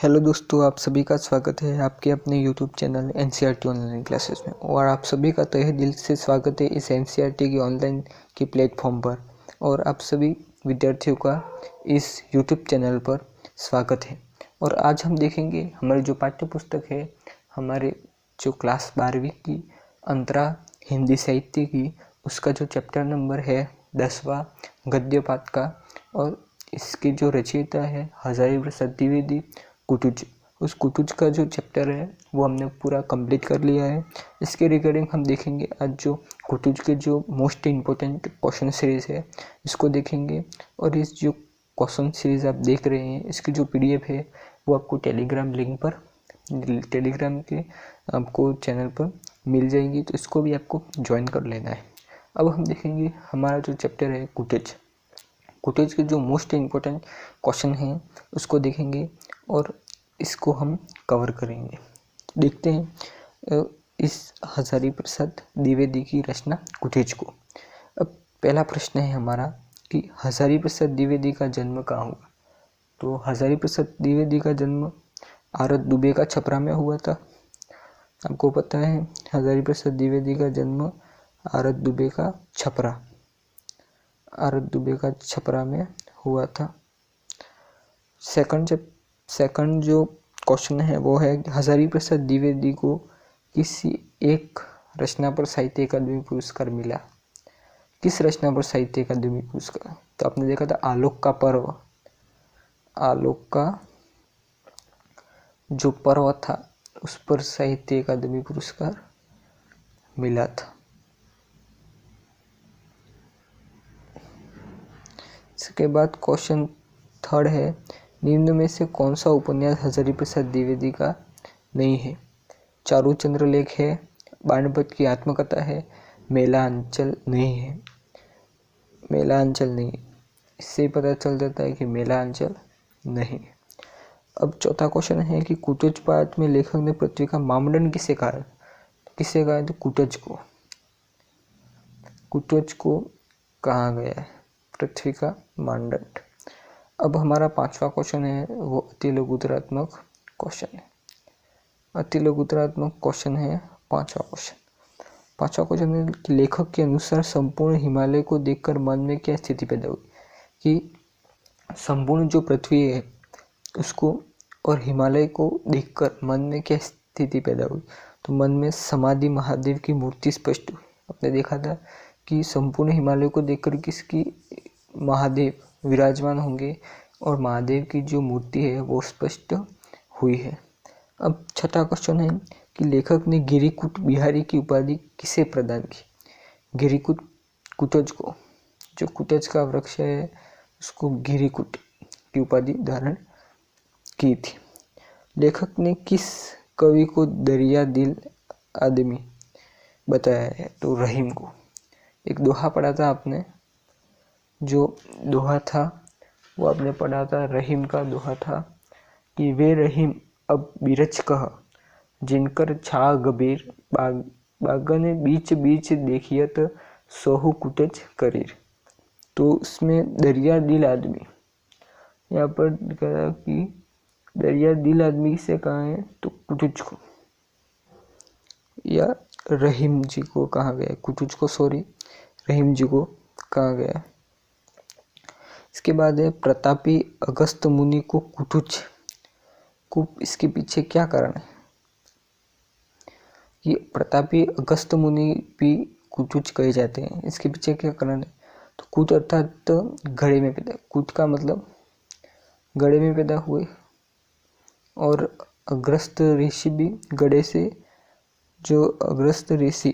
Hello दोस्तों, आप सभी का स्वागत है आपके अपने YouTube channel NCERT online classes में। और आप सभी का तहे दिल से स्वागत है इस एनसीईआरटी की ऑनलाइन की प्लेटफॉर्म पर। और आप सभी विद्यार्थियों का इस यूट्यूब चैनल पर स्वागत है। और आज हम देखेंगे हमारी जो पाठ्य पुस्तक है, हमारे जो क्लास 12वीं की अंतरा हिंदी साहित्य की, उसका जो चैप्टर नंबर है 10वां गद्य पाठ का। और इसके जो रचयिता है हजारी प्रसाद द्विवेदी कुटुज, उस कुटुज का जो चैप्टर है वो हमने पूरा कंप्लीट कर लिया है। इसके रिगार्डिंग हम देखेंगे आज जो कुटुज के जो मोस्ट इम्पोर्टेंट क्वेश्चन सीरीज़ है इसको देखेंगे। और इस जो क्वेश्चन सीरीज़ आप देख रहे हैं इसकी जो पीडीएफ है वो आपको टेलीग्राम लिंक पर, टेलीग्राम के आपको चैनल पर मिल जाएगी, तो इसको भी आपको ज्वाइन कर लेना है। अब हम देखेंगे हमारा जो चैप्टर है कुटुज के जो मोस्ट इम्पोर्टेंट क्वेश्चन हैं उसको देखेंगे और इसको हम कवर करेंगे। देखते हैं इस हजारी प्रसाद द्विवेदी की रचना कुटुज को। अब पहला प्रश्न है हमारा कि हजारी प्रसाद द्विवेदी का जन्म कहाँ हुआ। तो हजारी प्रसाद द्विवेदी का जन्म आरत दुबे का छपरा में हुआ था। आपको पता है हजारी प्रसाद द्विवेदी का जन्म आरत दुबे का छपरा में हुआ था। सेकंड जो क्वेश्चन है वो है हजारी प्रसाद द्विवेदी को किसी एक रचना पर साहित्य अकादमी पुरस्कार मिला। किस रचना पर साहित्य अकादमी पुरस्कार? तो आपने देखा था आलोक का जो पर्व था उस पर साहित्य अकादमी पुरस्कार मिला था। इसके बाद क्वेश्चन थर्ड है निम्न में से कौन सा उपन्यास हजारी प्रसाद द्विवेदी का नहीं है। चारुचंद्र लेख है, बाणभट्ट की आत्मकथा है, मेला अंचल नहीं है। मेला अंचल नहीं, इससे पता चल जाता है कि मेला अंचल नहीं। अब चौथा क्वेश्चन है कि कुटुज पाठ में लेखक ने पृथ्वी का मामदंड किसे कहा है। तो कुटुज को कहा गया है पृथ्वी का मानदंड। अब हमारा पांचवा क्वेश्चन है वो अति लघुतरात्मक क्वेश्चन है। पांचवा क्वेश्चन है कि लेखक के अनुसार संपूर्ण हिमालय को देखकर मन में क्या स्थिति पैदा हुई। कि संपूर्ण जो पृथ्वी है उसको और हिमालय को देखकर मन में क्या स्थिति पैदा हुई। तो मन में समाधि महादेव की मूर्ति स्पष्ट हुई। आपने देखा था कि संपूर्ण हिमालय को देखकर किसकी महादेव विराजमान होंगे और महादेव की जो मूर्ति है वो स्पष्ट हुई है। अब छठा क्वेश्चन है कि लेखक ने गिरिकुट बिहारी की उपाधि किसे प्रदान की। गिरिकुट कुटुज को, जो कुटुज का वृक्ष है उसको गिरिकुट की उपाधि धारण की थी। लेखक ने किस कवि को दरिया दिल आदमी बताया है। तो रहीम को। एक दोहा पढ़ा था आपने, जो दोहा था वो आपने पढ़ा था, रहीम का दोहा था कि वे रहीम अब बिरच कह जिनकर छा गबीर बागने बीच बीच देखियत सोहु कुटज करीर। तो उसमें दरिया दिल आदमी, यहाँ पर कहा कि दरिया दिल आदमी से कहा है तो कुटुज को या रहीम जी को कहा गया। कुटुज को रहीम जी को कहा गया। इसके बाद है प्रतापी अगस्त मुनि को कुटुज को, इसके पीछे क्या कारण है। ये प्रतापी अगस्त मुनि भी कुटुज कहे जाते हैं, इसके पीछे क्या कारण है। तो कुट अर्थात घड़े में पैदा, कुट का मतलब घड़े में पैदा हुए। और अगस्त ऋषि भी घड़े से, जो अगस्त ऋषि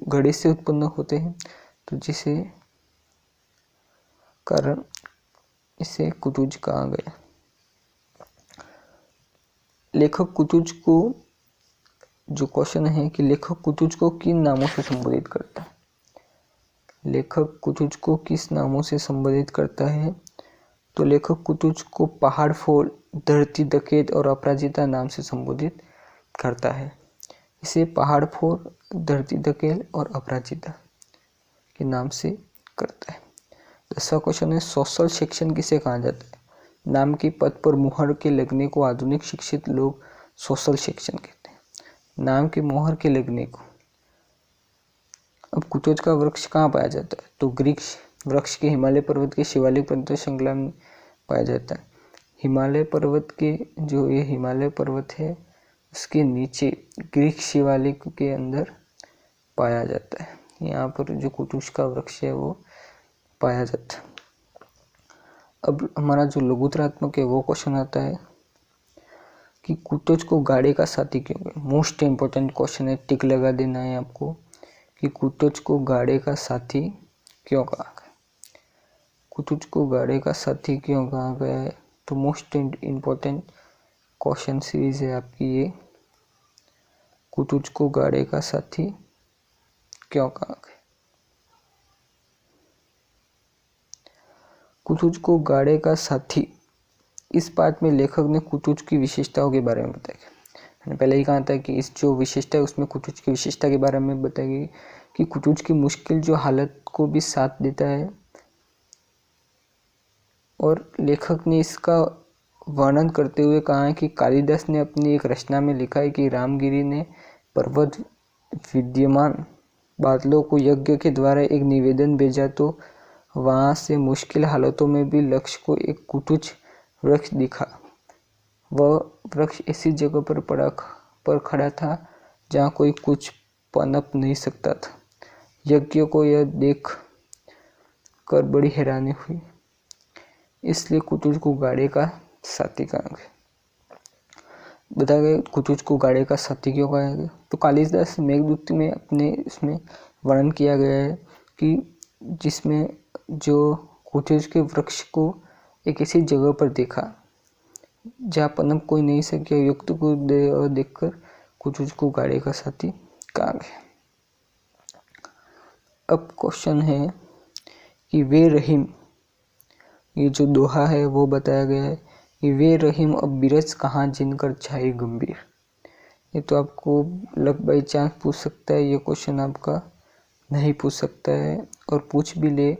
घड़े से उत्पन्न होते हैं, तो जिसे कारण इसे कुटुज कहा गया। लेखक कुटुज को, जो क्वेश्चन है कि लेखक कुटुज को किन नामों से संबोधित करता है। लेखक कुटुज को किस नामों से संबोधित करता है। तो लेखक कुटुज को पहाड़ फोड़, धरती डकैत और अपराजिता नाम से संबोधित करता है। इसे पहाड़ फोड़, धरती डकैत और अपराजिता के नाम से करता है। 10वां क्वेश्चन है सोशल सेक्शन किसे कहा जाता है। नाम के पद पर मुहर के लगने को आधुनिक शिक्षित लोग सोशल सेक्शन कहते हैं। नाम के मुहर के लगने को। अब कुटोज का वृक्ष कहाँ पाया जाता है? तो ग्रीक वृक्ष के हिमालय पर्वत के शिवालिक पर्वत श्रृंखला में पाया जाता है। हिमालय पर्वत के जो ये हिमालय पर्वत है उसके नीचे ग्रीक शिवालिक के अंदर पाया जाता है। यहाँ पर जो कुटुज का वृक्ष है वो पाया जाता है। अब हमारा जो लघुतरात्मक है वो क्वेश्चन आता है कि कुटोज को गाड़े का साथी क्यों कहा? मोस्ट इम्पोर्टेंट क्वेश्चन है, टिक लगा देना है आपको कि कुटोज को गाड़े का साथी क्यों कहा गया। कुटोज को गाड़े का साथी क्यों कहा गया है? तो मोस्ट इम्पोर्टेंट क्वेश्चन सीरीज है आपकी ये, कुटोज को गाड़े का साथी क्यों कहा गया। कुटोज को गाड़े का साथी, इस पाठ में लेखक ने कुटोज की विशेषताओं के बारे में बताया। मैंने पहले ही कहा था कि इस जो विशेषता है उसमें कुटोज की विशेषता के बारे में बताएगी कि कुटोज की मुश्किल जो हालत को भी साथ देता है, और लेखक ने इसका वर्णन करते हुए कहा है कि कालिदास ने अपनी एक रचना में लिखा है कि रामगिरी ने पर्वत विद्यमान बादलों को यज्ञ के द्वारा एक निवेदन भेजा, तो वहाँ से मुश्किल हालतों में भी लक्ष्य को एक कुटोज वृक्ष दिखा। वह वृक्ष ऐसी जगह पर खड़ा था जहाँ कोई कुछ पनप नहीं सकता था। यज्ञ को यह देख कर बड़ी हैरानी हुई, इसलिए कुटोज को गाड़े का साथी कहा गया। बताया गया कुटोज को गाड़े का साथी क्यों कहा गया। तो कालिदास मेघदूत में अपने इसमें वर्णन किया गया है कि जिसमें जो कुटोज के वृक्ष को एक ऐसी जगह पर देखा जहाँ पनप कोई नहीं सके, युक्त को देखकर कुटोज को गाड़े का साथी कहा गया। अब क्वेश्चन है कि वे रहीम, ये जो दोहा है वो बताया गया है कि वे रहीम अब बिरज कहाँ जिनकर छाई गंभीर। ये तो आपको लक बाई चांस पूछ सकता है, ये क्वेश्चन आपका नहीं पूछ सकता है, और पूछ भी ले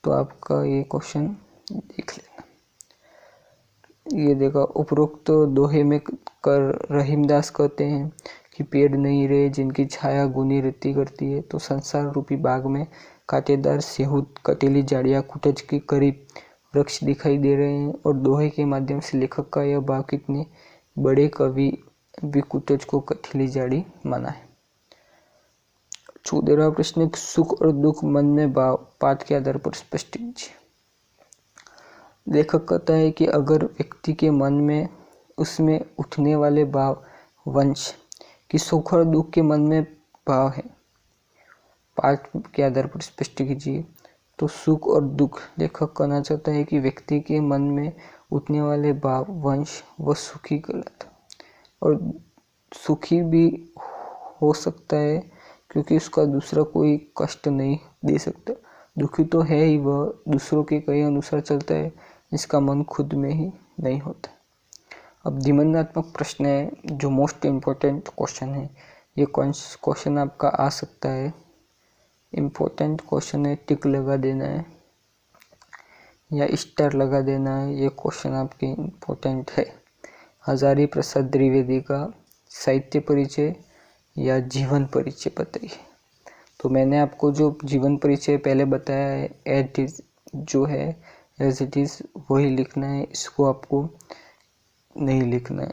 तो आपका ये क्वेश्चन देख लेना। ये देखो, उपरोक्त दोहे में कर रहीमदास कहते हैं कि पेड़ नहीं रहे जिनकी छाया गुनी रत्ती करती है, तो संसार रूपी बाग में कांटेदार सेहूत कटीली झाड़ियाँ कुटोज के करीब वृक्ष दिखाई दे रहे हैं, और दोहे के माध्यम से लेखक का यह भाव कितने बड़े कवि भी कुटोज को कटीली झाड़ी माना है। 14वां प्रश्न, सुख और दुख मन में भाव पाठ के आधार पर स्पष्ट कीजिए। लेखक कहता है कि अगर व्यक्ति के मन में उसमें उठने वाले भाव वंश कि सुख और दुख के मन में भाव है, पाठ के आधार पर स्पष्ट कीजिए। तो सुख और दुख, लेखक कहना चाहता है कि व्यक्ति के मन में उठने वाले भाव वंश वह सुखी कहलाता है, और सुखी भी हो सकता है क्योंकि उसका दूसरा कोई कष्ट नहीं दे सकता। दुखी तो है ही, वह दूसरों के कई अनुसार चलता है, इसका मन खुद में ही नहीं होता। अब द्विमंदात्मक प्रश्न है जो मोस्ट इम्पोर्टेंट क्वेश्चन है। ये क्वेश्चन आपका आ सकता है, इम्पोर्टेंट क्वेश्चन है, टिक लगा देना है या स्टार लगा देना है। ये क्वेश्चन आपके इम्पोर्टेंट है। हजारी प्रसाद द्विवेदी का साहित्य परिचय या जीवन परिचय बताइए। तो मैंने आपको जो जीवन परिचय पहले बताया है, एज इज जो है एज इट इज़ वही लिखना है, इसको आपको नहीं लिखना है,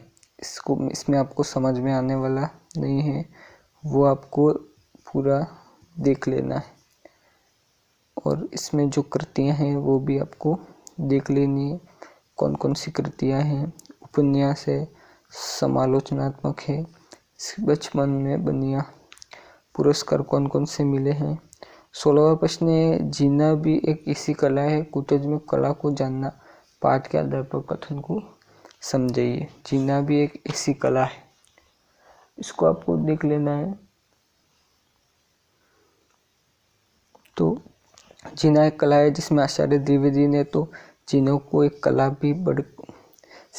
इसमें आपको समझ में आने वाला नहीं है, वो आपको पूरा देख लेना है, और इसमें जो कृतियाँ हैं वो भी आपको देख लेनी है। कौन कौन सी कृतियाँ हैं, उपन्यास है, समालोचनात्मक है, बचपन में बनिया, पुरस्कार कौन कौन से मिले हैं। 16वां प्रश्न है, जीना भी एक ऐसी कला है, कुटोज में कला को जानना, पाठ के आधार पर कथन को समझाइए। जीना भी एक ऐसी कला है, इसको आपको देख लेना है। तो जीना एक कला है जिसमें आचार्य द्विवेदी ने तो जीनों को एक कला भी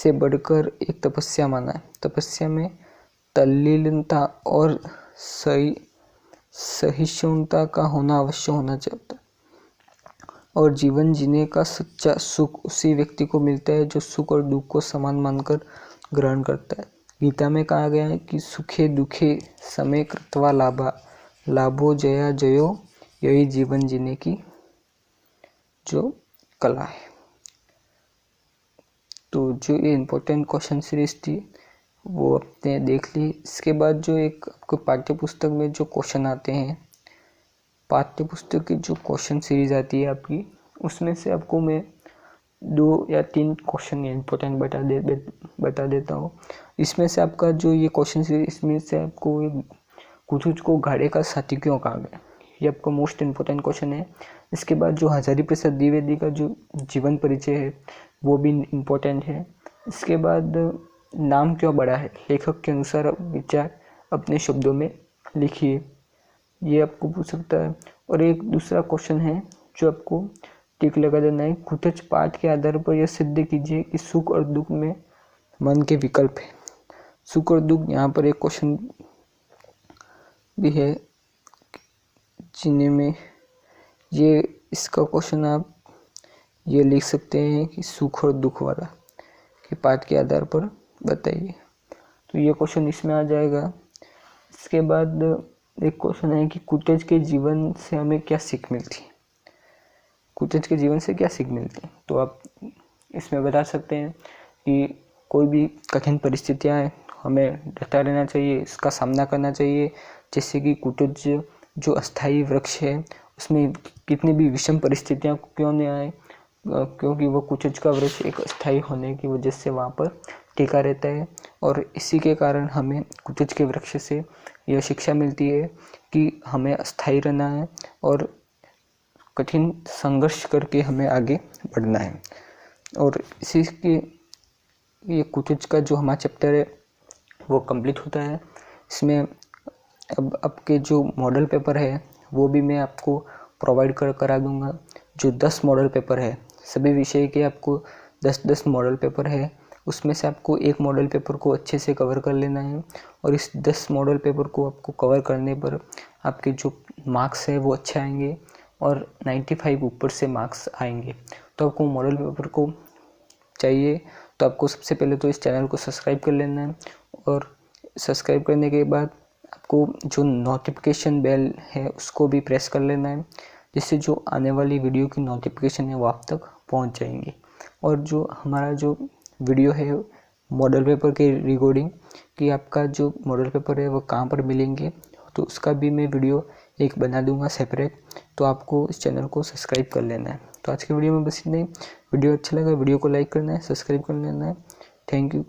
बढ़कर एक तपस्या माना है। तपस्या में तल्लीनता और सहिष्णुता का होना अवश्य होना चाहिए। और जीवन जीने का सच्चा सुख उसी व्यक्ति को मिलता है जो सुख और दुख को समान मानकर ग्रहण करता है। गीता में कहा गया है कि सुखे दुखे समे कृत्वा लाभा, लाभो जया जयो, यही जीवन जीने की जो कला है। तो जो ये इम्पोर्टेंट क्वेश्चन सीरीज थी वो आपने देख ली। इसके बाद जो एक आपको पाठ्य पुस्तक में जो क्वेश्चन आते हैं, पाठ्य पुस्तक की जो क्वेश्चन सीरीज आती है आपकी, उसमें से आपको मैं 2 या 3 क्वेश्चन इम्पोर्टेंट बता देता हूँ। इसमें से आपका जो ये क्वेश्चन सीरीज, इसमें से आपको कुछ को घाड़े का साथी क्यों कहा गया, ये आपका मोस्ट इम्पोर्टेंट क्वेश्चन है। इसके बाद जो हजारी प्रसाद द्विवेदी का जो जीवन परिचय है वो भी इम्पोर्टेंट है। इसके बाद नाम क्यों बड़ा है, लेखक के अनुसार विचार अपने शब्दों में लिखिए, ये आपको पूछ सकता है। और एक दूसरा क्वेश्चन है जो आपको टिक लगा देना है, कुछ पाठ के आधार पर यह सिद्ध कीजिए कि सुख और दुख में मन के विकल्प है। सुख और दुख, यहाँ पर एक क्वेश्चन भी है जिन्हें में ये इसका क्वेश्चन आप ये लिख सकते हैं कि सुख और दुख वाला कि पाठ के आधार पर बताइए, तो ये क्वेश्चन इसमें आ जाएगा। इसके बाद एक क्वेश्चन है कि कुतेज के जीवन से हमें क्या सीख मिलती है, कुतेज के जीवन से क्या सीख मिलती है। तो आप इसमें बता सकते हैं कि कोई भी कठिन परिस्थितियाँ हैं हमें डटा रहना चाहिए, इसका सामना करना चाहिए। जैसे कि कुतेज जो अस्थायी वृक्ष है उसमें कितनी भी विषम परिस्थितियाँ क्यों नहीं आए, क्योंकि वो कुतेज का वृक्ष एक अस्थायी होने की वजह से वहाँ पर टिका रहता है। और इसी के कारण हमें कुतेज के वृक्ष से यह शिक्षा मिलती है कि हमें अस्थायी रहना है और कठिन संघर्ष करके हमें आगे बढ़ना है। और इसी के ये कुतेज का जो हमारा चैप्टर है वो कंप्लीट होता है। इसमें अब आपके जो मॉडल पेपर है वो भी मैं आपको प्रोवाइड करा दूंगा। जो 10 मॉडल पेपर है, सभी विषय के आपको 10 मॉडल पेपर है, उसमें से आपको एक मॉडल पेपर को अच्छे से कवर कर लेना है। और इस 10 मॉडल पेपर को आपको कवर करने पर आपके जो मार्क्स है वो अच्छे आएंगे और 95 ऊपर से मार्क्स आएंगे। तो आपको मॉडल पेपर को चाहिए तो आपको सबसे पहले तो इस चैनल को सब्सक्राइब कर लेना है, और सब्सक्राइब करने के बाद आपको जो नोटिफिकेशन बेल है उसको भी प्रेस कर लेना है, जिससे जो आने वाली वीडियो की नोटिफिकेशन है वो आप तक पहुंच जाएंगी। और जो हमारा जो वीडियो है मॉडल पेपर के रिगार्डिंग कि आपका जो मॉडल पेपर है वो कहाँ पर मिलेंगे, तो उसका भी मैं वीडियो एक बना दूंगा सेपरेट, तो आपको इस चैनल को सब्सक्राइब कर लेना है। तो आज की वीडियो में बस इतना ही। वीडियो अच्छा लगा वीडियो को लाइक करना है, सब्सक्राइब कर लेना है। Thank you.